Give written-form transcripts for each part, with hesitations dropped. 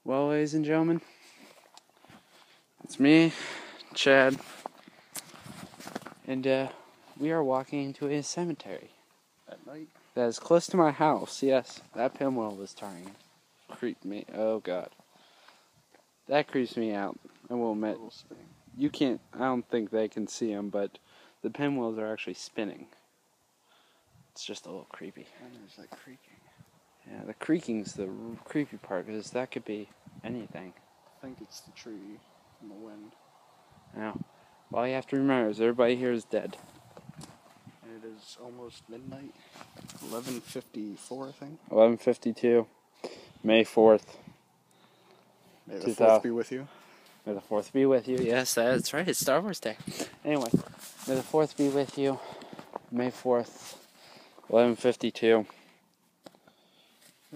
Well, ladies and gentlemen, it's me, Chad, and we are walking into a cemetery. At night? That is close to my house. Yes, that pinwheel was turning. Creeped me. Oh, God. That creeps me out, I will admit. You can't, I don't think they can see them, but the pinwheels are actually spinning. It's just a little creepy. And there's that creaking. Yeah, the creaking's the creepy part, because that could be anything. I think it's the tree and the wind. Now, all you have to remember is everybody here is dead. And it is almost midnight. 11:54, I think. 11:52, May 4th. May the 4th be with you. May the 4th be with you. Yes, that's right. It's Star Wars Day. Anyway, may the 4th be with you. May 4th, 11:52.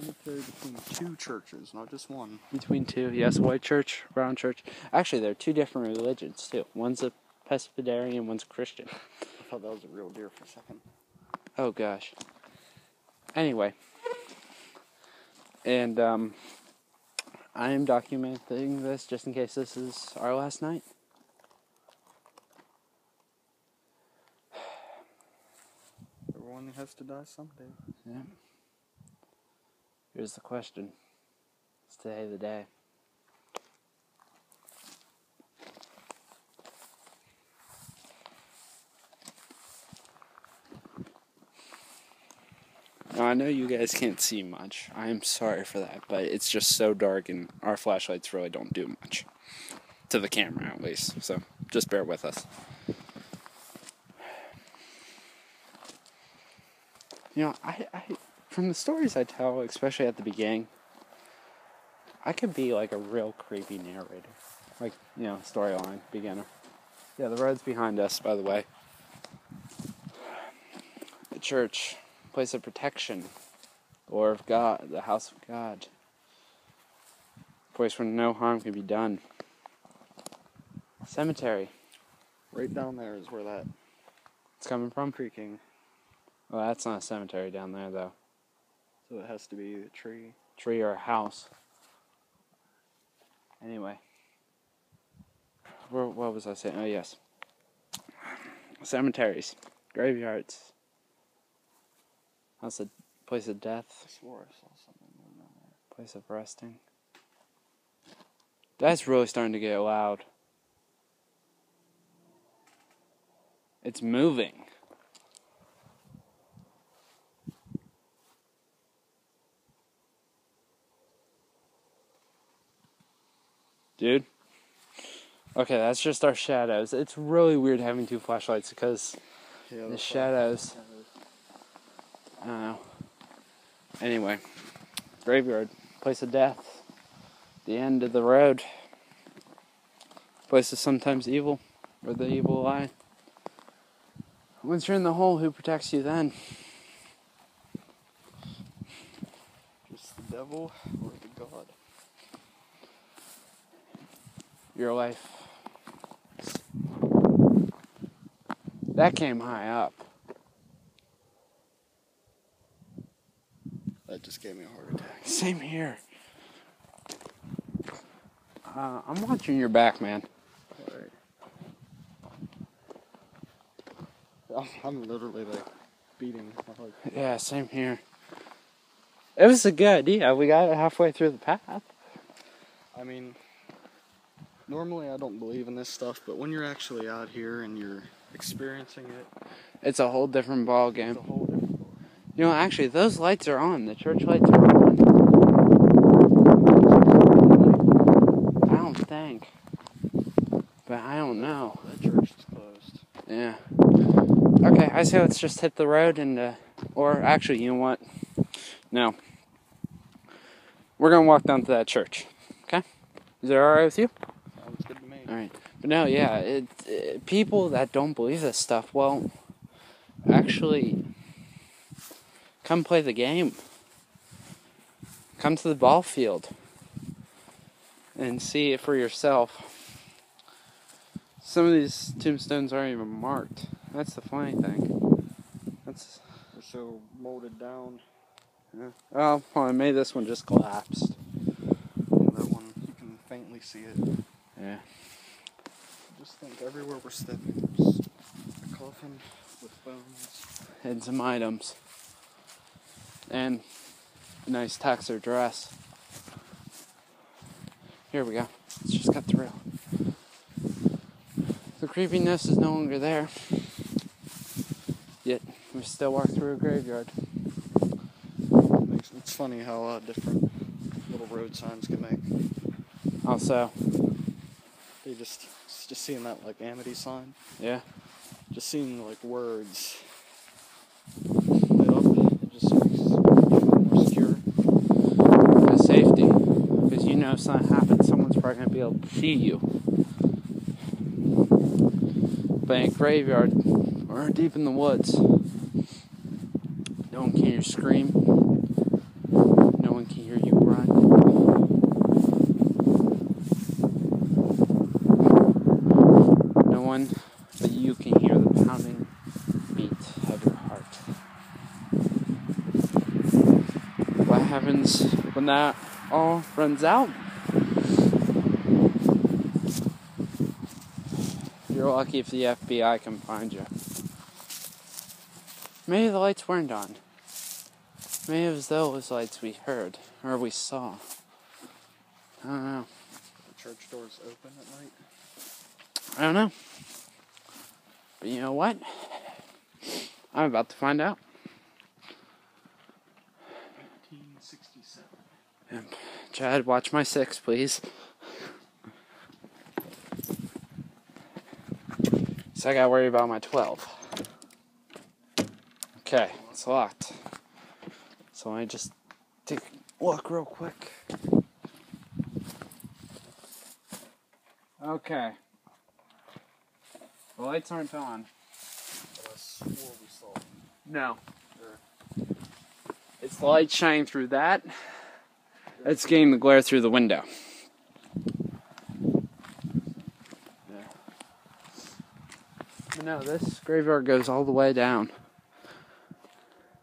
Cemetery between two churches, not just one. Between two, yes, white church, brown church. Actually, they're two different religions, too. One's a Presbyterian, one's Christian. I thought that was a real deer for a second. Oh, gosh. Anyway. And, I am documenting this just in case this is our last night. Everyone has to die someday. Yeah. Here's the question. Is today the day? Now, I know you guys can't see much. I am sorry for that, but it's just so dark and our flashlights really don't do much. To the camera, at least. So, just bear with us. You know, I from the stories I tell, especially at the beginning, I could be like a real creepy narrator. Like, you know, storyline beginner. Yeah, the road's behind us, by the way. The church, place of protection, the Lord of God, the house of God. Place where no harm can be done. Cemetery. Right down there is where that It's coming from? creaking. Well, that's not a cemetery down there, though. So it has to be a tree. Tree or a house. Anyway. What was I saying? Oh, yes. Cemeteries. Graveyards. House of place of death. I swore I saw something moving down there. Place of resting. That's really starting to get loud. It's moving. Dude. Okay, that's just our shadows. It's really weird having two flashlights because the shadows. I don't know. Anyway, graveyard, place of death, the end of the road, place of sometimes evil, where the evil lie. Once you're in the hole, who protects you then? Just the devil or the God? Your life. That came high up. That just gave me a heart attack. Same here. I'm watching your back, man. Alright. I'm literally like beating my heart. Yeah, same here. It was a good idea. We got it halfway through the path. I mean, normally I don't believe in this stuff, but when you're actually out here and you're experiencing it, It's a whole different ball it's game. a whole different story. You know, actually, those lights are on. The church lights are on. I don't think. But I don't know. That church is closed. Yeah. Okay, I say let's just hit the road and, or actually, you know what? No. We're going to walk down to that church. Okay? Is it alright with you? Sounds good to me. Alright. But no, yeah, people that don't believe this stuff, well, actually, come play the game. Come to the ball field and see it for yourself. Some of these tombstones aren't even marked. That's the funny thing. They're so molded down. Yeah. Oh, well, maybe this one just collapsed. Yeah, that one faintly see it. Yeah. Just think everywhere we're stepping, there's a coffin with bones. And some items. And a nice taxer dress. Here we go. Let's just cut through. The creepiness is no longer there. Yet, we still walk through a graveyard. It's funny how different little road signs can make. Also, They just seeing that like Amity sign. yeah. Just seeing like words lit up, it just makes it more secure. For safety. Because you know if something happens, someone's probably going to be able to see you. But in a graveyard, or deep in the woods, no one can hear you scream. No one can hear you run. No one but you can hear the pounding beat of your heart. What happens when that all runs out? You're lucky if the FBI can find you. Maybe the lights weren't on. Maybe it was those lights we heard, or we saw. I don't know. The church doors open at night. I don't know. But you know what? I'm about to find out. 1867. Chad, watch my 6, please. So I gotta worry about my 12. Okay, it's locked. So I just take a look real quick. Okay. The lights aren't on. But I swore we saw them. No. There. It's the light shining through that. It's getting the glare through the window. Yeah. But no, this graveyard goes all the way down.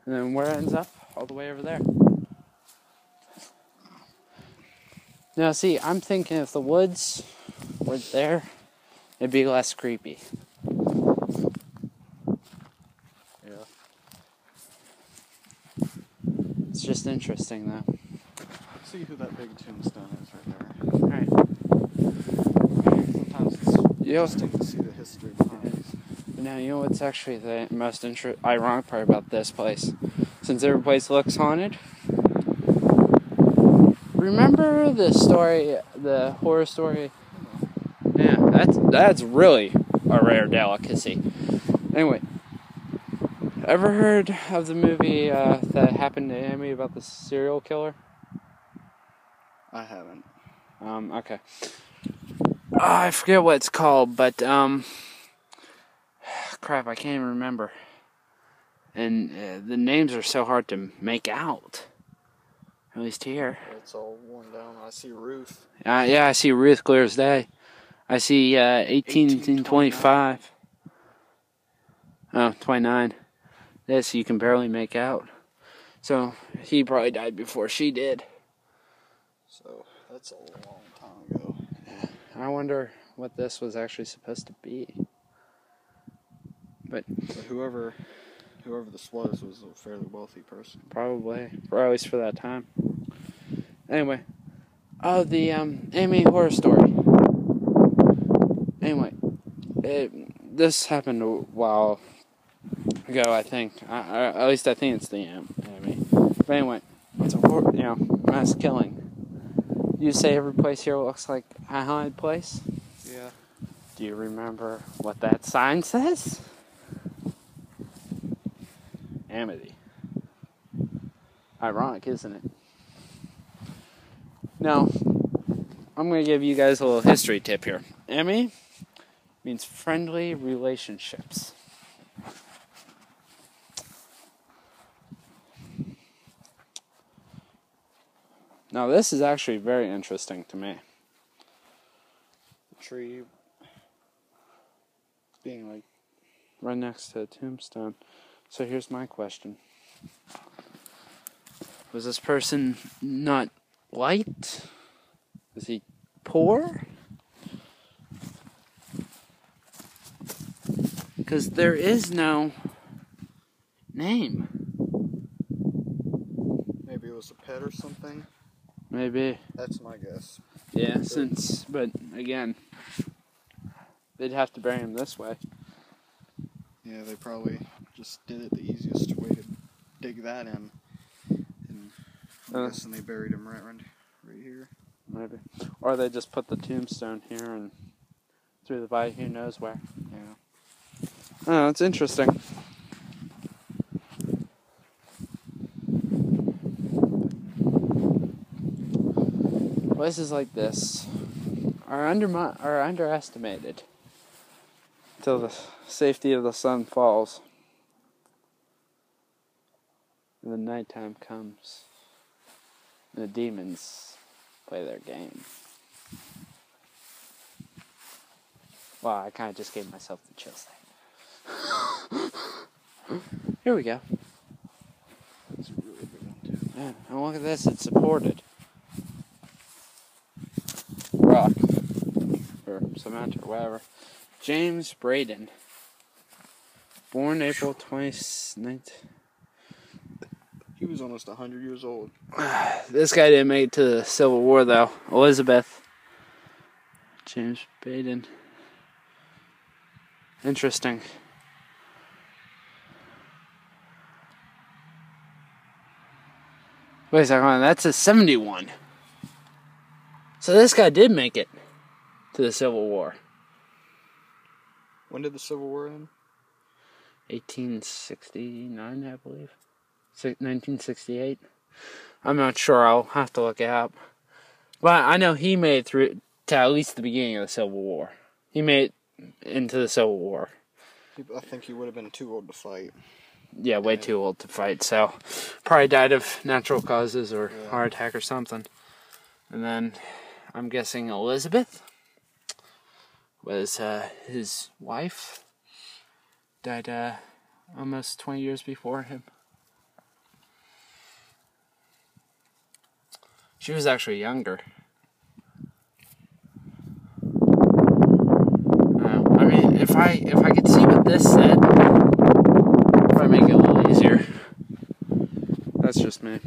And then where it ends up? All the way over there. Now see, I'm thinking if the woods were there, it'd be less creepy. Yeah. It's just interesting though. See who that big tombstone is right there. Alright. Sometimes it's interesting to see the history behind these. Now, you know what's actually the most ironic part about this place? Since every place looks haunted. Remember the story, the horror story? Yeah, that's really a rare delicacy. Anyway, ever heard of the movie that happened to Amy about the serial killer? I haven't. Okay. I forget what it's called, but crap, I can't even remember. And the names are so hard to make out. At least here. It's all worn down. I see Ruth. Yeah, I see Ruth clear as day. I see 1825. Oh, 29. This you can barely make out. So he probably died before she did. So that's a long time ago. Yeah, I wonder what this was actually supposed to be. But whoever this was a fairly wealthy person. Probably, or at least for that time. Anyway, the Amy horror story. Anyway, this happened a while ago, I think. At least I think it's the Amy. But anyway, it's a mass killing. You say every place here looks like a haunted place? Yeah. Do you remember what that sign says? Amity. Ironic, isn't it? Now, I'm going to give you guys a little history tip here. Amity means friendly relationships. Now, this is actually very interesting to me. The tree being like right next to a tombstone. So here's my question. Was this person not liked? Was he poor? Because there is no name. Maybe it was a pet or something. Maybe. That's my guess. Yeah, but again, they'd have to bury him this way. Yeah, they probably just did it the easiest way to dig that in. And I'm guessing they buried him right here. Maybe. Or they just put the tombstone here and threw the body who knows where. Yeah. Oh, it's interesting. Places like this are underestimated until the safety of the sun falls and the nighttime comes and the demons play their game. Wow, I kind of just gave myself the chills there. Here we go. That's a really good one, too. Yeah, and look at this, it's supported. Rock. Or cement or whatever. James Braden. Born April 29th. He was almost 100 years old. This guy didn't make it to the Civil War, though. Elizabeth. James Braden. Interesting. Wait a second, that's a 71. So this guy did make it to the Civil War. When did the Civil War end? 1869, I believe. 1968. I'm not sure. I'll have to look it up. But I know he made it through to at least the beginning of the Civil War. He made it into the Civil War. I think he would have been too old to fight. Yeah, way too old to fight. So probably died of natural causes or heart attack or something. And then I'm guessing Elizabeth was his wife. Died almost 20 years before him. She was actually younger. I mean, if I could see what this said, if I make it a little easier. That's just me.